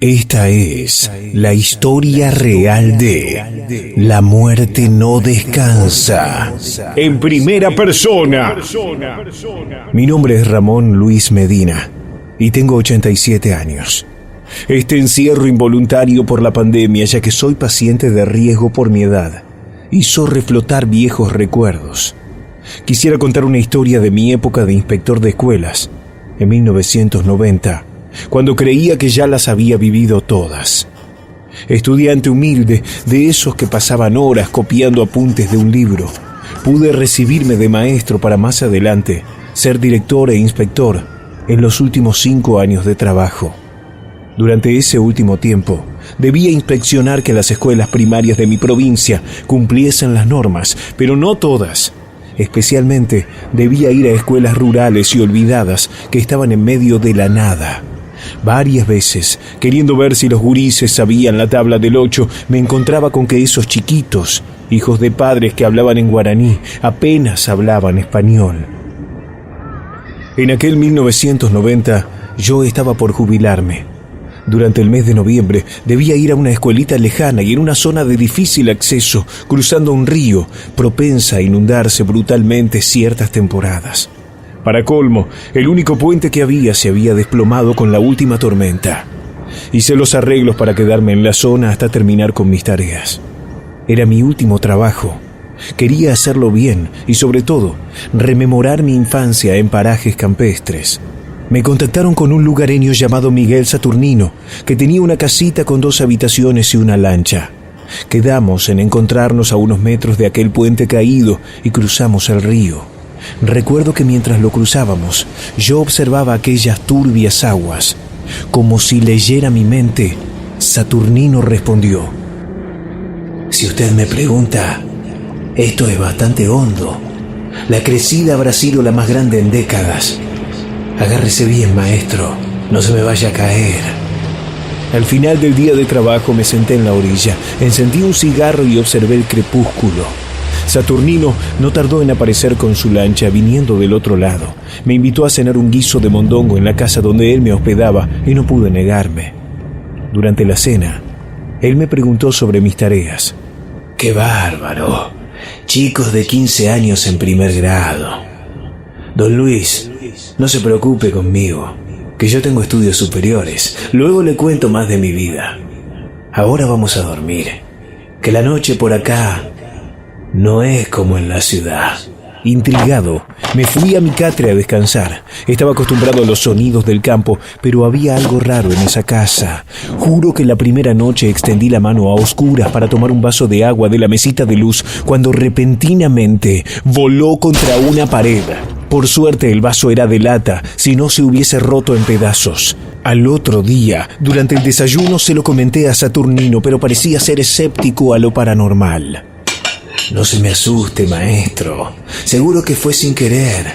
Esta es la historia real de La muerte no descansa. En primera persona. Mi nombre es Ramón Luis Medina y tengo 87 años. Este encierro involuntario por la pandemia, ya que soy paciente de riesgo por mi edad, hizo reflotar viejos recuerdos. Quisiera contar una historia de mi época de inspector de escuelas, en 1990, cuando creía que ya las había vivido todas. Estudiante humilde, de esos que pasaban horas copiando apuntes de un libro, pude recibirme de maestro para más adelante ser director e inspector en los últimos 5 años de trabajo. Durante ese último tiempo, debía inspeccionar que las escuelas primarias de mi provincia cumpliesen las normas, pero no todas. Especialmente, debía ir a escuelas rurales y olvidadas que estaban en medio de la nada. Varias veces, queriendo ver si los gurises sabían la tabla del 8, me encontraba con que esos chiquitos, hijos de padres que hablaban en guaraní, apenas hablaban español. En aquel 1990, yo estaba por jubilarme. Durante el mes de noviembre, debía ir a una escuelita lejana y en una zona de difícil acceso, cruzando un río, propensa a inundarse brutalmente ciertas temporadas. Para colmo, el único puente que había se había desplomado con la última tormenta. Hice los arreglos para quedarme en la zona hasta terminar con mis tareas. Era mi último trabajo. Quería hacerlo bien y, sobre todo, rememorar mi infancia en parajes campestres. Me contactaron con un lugareño llamado Miguel Saturnino, que tenía una casita con 2 habitaciones y una lancha. Quedamos en encontrarnos a unos metros de aquel puente caído y cruzamos el río. Recuerdo que mientras lo cruzábamos, yo observaba aquellas turbias aguas. Como si leyera mi mente, Saturnino respondió: Si usted me pregunta, esto es bastante hondo. La crecida habrá sido la más grande en décadas. Agárrese bien, maestro, no se me vaya a caer. Al final del día de trabajo me senté en la orilla, encendí un cigarro y observé el crepúsculo. Saturnino no tardó en aparecer con su lancha viniendo del otro lado. Me invitó a cenar un guiso de mondongo en la casa donde él me hospedaba y no pude negarme. Durante la cena, él me preguntó sobre mis tareas. ¡Qué bárbaro! Chicos de 15 años en primer grado. Don Luis, no se preocupe conmigo, que yo tengo estudios superiores. Luego le cuento más de mi vida. Ahora vamos a dormir, que la noche por acá no es como en la ciudad. Intrigado, me fui a mi catre a descansar. Estaba acostumbrado a los sonidos del campo, pero había algo raro en esa casa. Juro que la primera noche extendí la mano a oscuras para tomar un vaso de agua de la mesita de luz, cuando repentinamente voló contra una pared. Por suerte el vaso era de lata, si no se hubiese roto en pedazos. Al otro día, durante el desayuno, se lo comenté a Saturnino, pero parecía ser escéptico a lo paranormal. No se me asuste, maestro. Seguro que fue sin querer.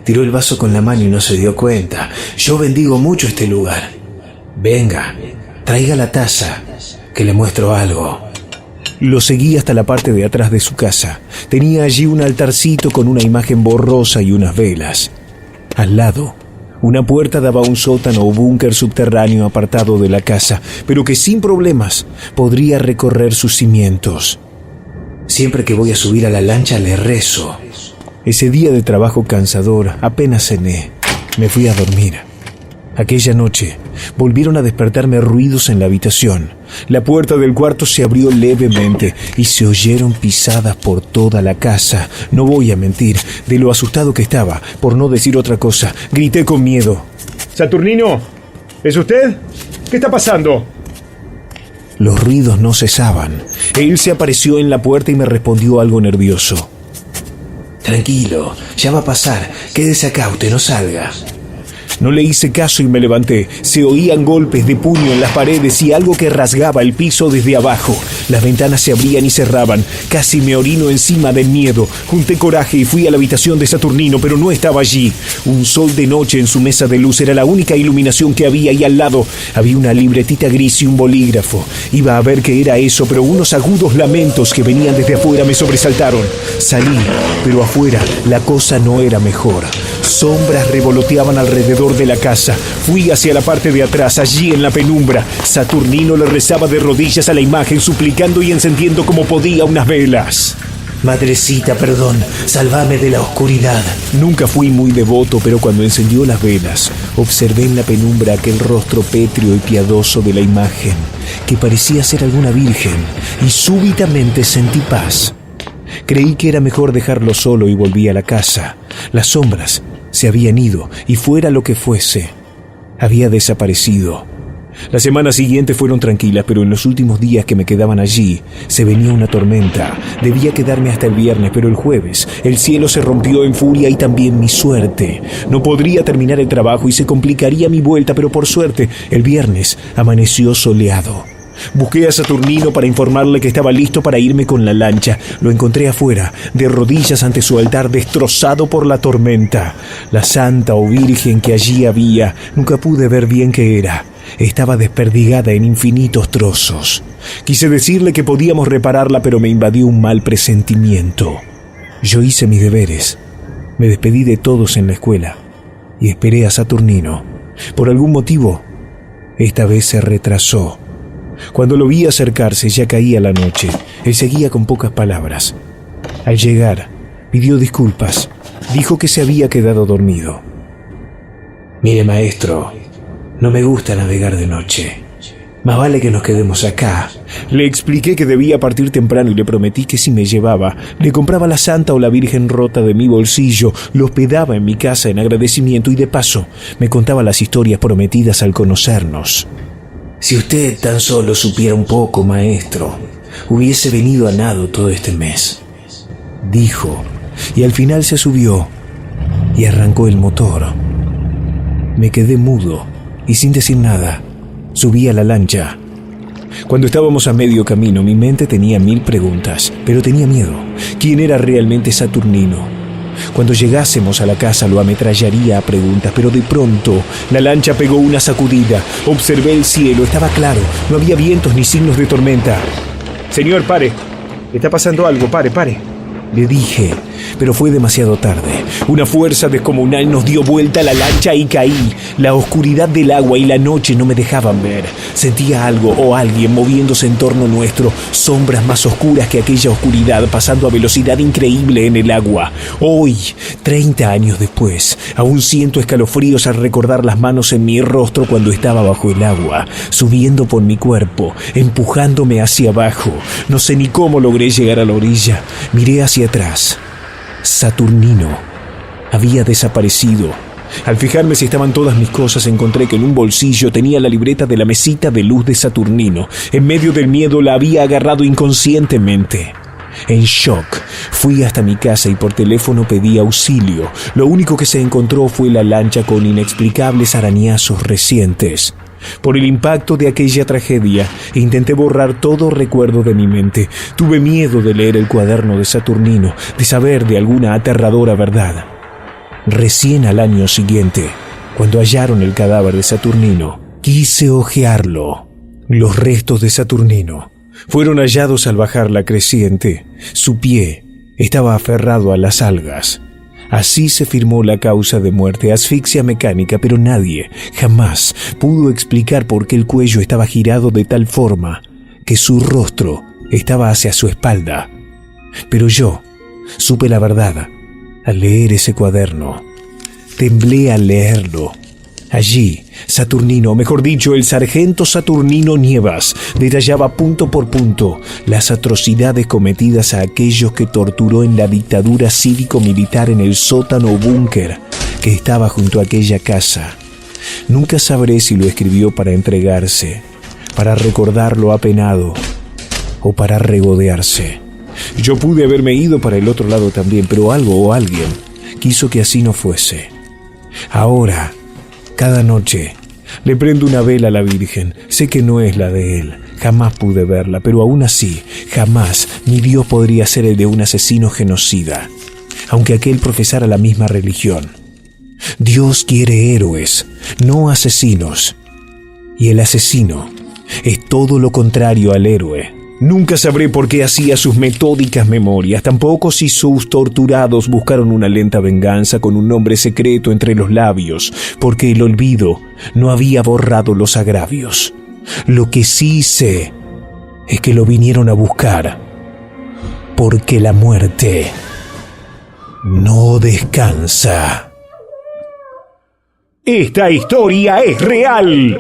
Tiró el vaso con la mano y no se dio cuenta. Yo bendigo mucho este lugar. Venga, traiga la taza, que le muestro algo. Lo seguí hasta la parte de atrás de su casa. Tenía allí un altarcito con una imagen borrosa y unas velas. Al lado, una puerta daba a un sótano o búnker subterráneo apartado de la casa, pero que sin problemas podría recorrer sus cimientos. Siempre que voy a subir a la lancha le rezo. Ese día de trabajo cansador apenas cené. Me fui a dormir. Aquella noche volvieron a despertarme ruidos en la habitación. La puerta del cuarto se abrió levemente y se oyeron pisadas por toda la casa. No voy a mentir, de lo asustado que estaba, por no decir otra cosa, grité con miedo. Saturnino, ¿es usted? ¿Qué está pasando? Los ruidos no cesaban. Él se apareció en la puerta y me respondió algo nervioso. Tranquilo, ya va a pasar. Quédese acá, usted no salga. No le hice caso y me levanté. Se oían golpes de puño en las paredes y algo que rasgaba el piso desde abajo. Las ventanas se abrían y cerraban. Casi me orino encima del miedo. Junté coraje y fui a la habitación de Saturnino, pero no estaba allí. Un sol de noche en su mesa de luz era la única iluminación que había, y al lado había una libretita gris y un bolígrafo. Iba a ver qué era eso, pero unos agudos lamentos que venían desde afuera me sobresaltaron. Salí, pero afuera la cosa no era mejor. Sombras revoloteaban alrededor de la casa. Fui hacia la parte de atrás, allí en la penumbra. Saturnino le rezaba de rodillas a la imagen, suplicando y encendiendo como podía unas velas. Madrecita, perdón, sálvame de la oscuridad. Nunca fui muy devoto, pero cuando encendió las velas, observé en la penumbra aquel rostro pétreo y piadoso de la imagen, que parecía ser alguna virgen, y súbitamente sentí paz. Creí que era mejor dejarlo solo y volví a la casa. Las sombras se habían ido, y fuera lo que fuese, había desaparecido. Las semanas siguientes fueron tranquilas, pero en los últimos días que me quedaban allí, se venía una tormenta. Debía quedarme hasta el viernes, pero el jueves, el cielo se rompió en furia y también mi suerte. No podría terminar el trabajo y se complicaría mi vuelta, pero por suerte, el viernes amaneció soleado. Busqué a Saturnino para informarle que estaba listo para irme con la lancha. Lo encontré afuera, de rodillas ante su altar, destrozado por la tormenta. La santa o virgen que allí había, nunca pude ver bien qué era. Estaba desperdigada en infinitos trozos. Quise decirle que podíamos repararla, pero me invadió un mal presentimiento. Yo hice mis deberes. Me despedí de todos en la escuela y esperé a Saturnino. Por algún motivo, esta vez se retrasó. Cuando lo vi acercarse, ya caía la noche. Él seguía con pocas palabras. Al llegar, pidió disculpas. Dijo que se había quedado dormido. Mire, maestro, no me gusta navegar de noche. Más vale que nos quedemos acá. Le expliqué que debía partir temprano y le prometí que si me llevaba, le compraba la santa o la virgen rota de mi bolsillo, lo hospedaba en mi casa en agradecimiento y de paso me contaba las historias prometidas al conocernos. Si usted tan solo supiera un poco, maestro, hubiese venido a nado todo este mes, dijo, y al final se subió y arrancó el motor. Me quedé mudo y sin decir nada, subí a la lancha. Cuando estábamos a medio camino, mi mente tenía 1000 preguntas, pero tenía miedo. ¿Quién era realmente Saturnino? Cuando llegásemos a la casa lo ametrallaría a preguntas, pero de pronto la lancha pegó una sacudida. Observé el cielo, estaba claro, no había vientos ni signos de tormenta. Señor, pare. Está pasando algo, pare. Le dije, pero fue demasiado tarde. Una fuerza descomunal nos dio vuelta a la lancha y caí. La oscuridad del agua y la noche no me dejaban ver. Sentía algo o alguien moviéndose en torno nuestro, sombras más oscuras que aquella oscuridad, pasando a velocidad increíble en el agua. Hoy, 30 años después, aún siento escalofríos al recordar las manos en mi rostro cuando estaba bajo el agua, subiendo por mi cuerpo, empujándome hacia abajo. No sé ni cómo logré llegar a la orilla. Miré hacia atrás. Saturnino había desaparecido. Al fijarme si estaban todas mis cosas, encontré que en un bolsillo tenía la libreta de la mesita de luz de Saturnino. En medio del miedo la había agarrado inconscientemente. En shock, fui hasta mi casa y por teléfono pedí auxilio. Lo único que se encontró fue la lancha con inexplicables arañazos recientes. Por el impacto de aquella tragedia, intenté borrar todo recuerdo de mi mente. Tuve miedo de leer el cuaderno de Saturnino, de saber de alguna aterradora verdad. Recién al año siguiente, cuando hallaron el cadáver de Saturnino, quise hojearlo. Los restos de Saturnino fueron hallados al bajar la creciente. Su pie estaba aferrado a las algas. Así se firmó la causa de muerte, asfixia mecánica, pero nadie jamás pudo explicar por qué el cuello estaba girado de tal forma que su rostro estaba hacia su espalda. Pero yo supe la verdad al leer ese cuaderno. Temblé al leerlo. Allí, Saturnino, mejor dicho, el sargento Saturnino Nievas, detallaba punto por punto las atrocidades cometidas a aquellos que torturó en la dictadura cívico-militar en el sótano o búnker que estaba junto a aquella casa. Nunca sabré si lo escribió para entregarse, para recordarlo apenado o para regodearse. Yo pude haberme ido para el otro lado también, pero algo o alguien quiso que así no fuese. Ahora, cada noche, le prendo una vela a la Virgen. Sé que no es la de él. Jamás pude verla, pero aún así, jamás mi Dios podría ser el de un asesino genocida, aunque aquel profesara la misma religión. Dios quiere héroes, no asesinos. Y el asesino es todo lo contrario al héroe. Nunca sabré por qué hacía sus metódicas memorias, tampoco si sus torturados buscaron una lenta venganza con un nombre secreto entre los labios, porque el olvido no había borrado los agravios. Lo que sí sé es que lo vinieron a buscar, porque la muerte no descansa. Esta historia es real.